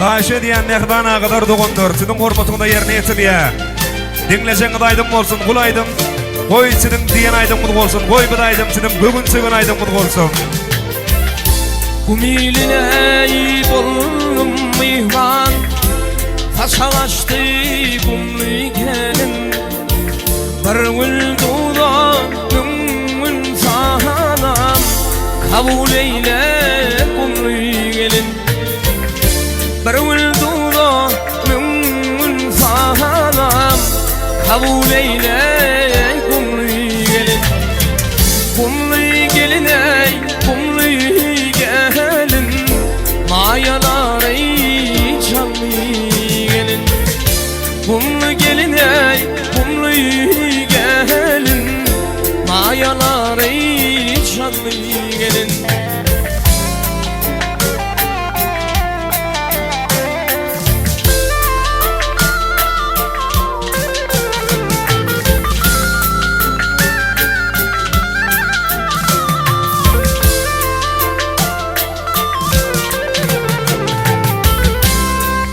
Haşe diyen mehriban ağalar doğanlar, sizin hormatında yerine yetirdiye. Dinleşeniz aydın olsun, kul aydın. Koy sizin diyen aydın olsun, koy bir aydın sizin bugün sevin aydın olsun. Kumiline bolum mihman, taşalaştı kumlu gelin. Bir vülduda gümün sahanam, kabul eyle kumlu gelin. Bir vülduda gümün sahanam, kabul eyle kumlu gelin. Kumlu gelin ey, kumlu gelin, mayalar ey canlı gelin. Kumlu gelin ey, kumlu gelin, mayalar ey canlı gelin.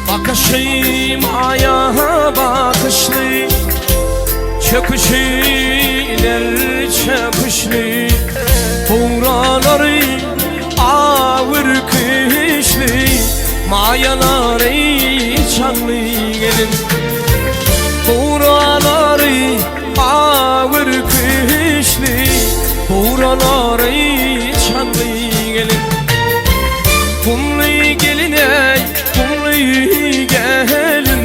Bakışım ayağa bakışlı, çöküşüler çöküşlü. Buraları ağır kışlı, mayaları çanlı gelin. Buraları ağır kışlı, buraları çanlı gelin. Kumlu gelin ey, kumlu gelin,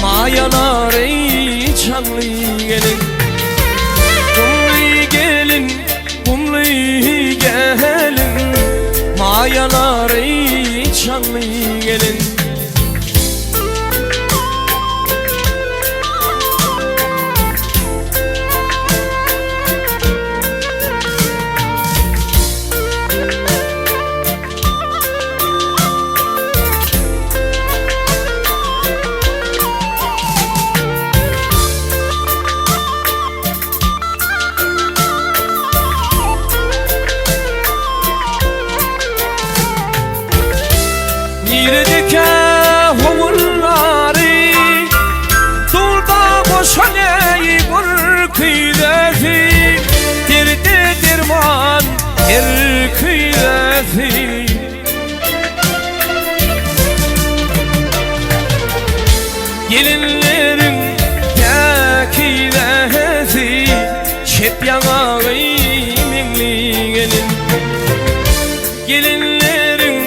mayalar ey çanlı gelin. Kumlu gelin, kumlu gelin, mayalar ey çanlı gelin. Niredeki hovulları, dulda boşaney bir kıydesi. Derde derman her kıydesi. Gelinlerin tekidesi, şep yanağı minli gelin. Gelinlerin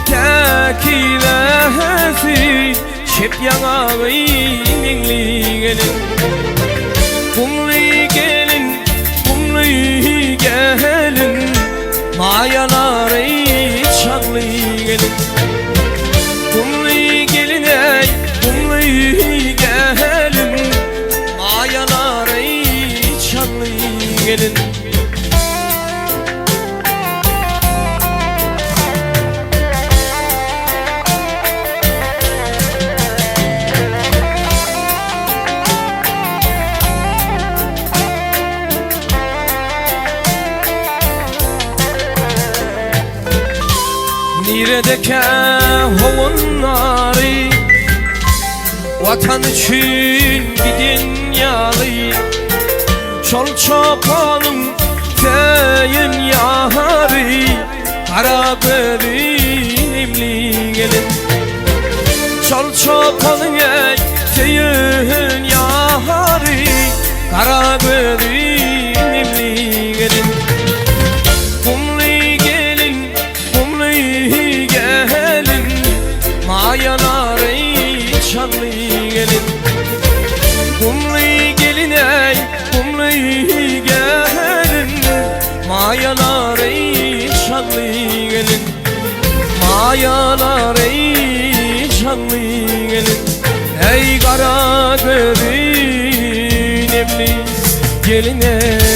tekidesi, şep yanağı minli gelin. Kumlu gelin, kumlu gelin, mayalar ey çanlı gelin. Kumlu gelin ey, kumlu gelin, mayalar ey çanlı gelin. Niredeki hovunları, vatan için gidin yalı. Çol çopanın teyin yarı, kara gözlümlü gelin. Çol çopanın teyin yarı, kara gözlümlü gelin. Mayalar ey çanlı gelin. Kumlu gelin ey, kumlu gelin, mayalar ey çanlı gelin. Mayalar ey çanlı gelin. Ey kara gözlü nemli gelin ey.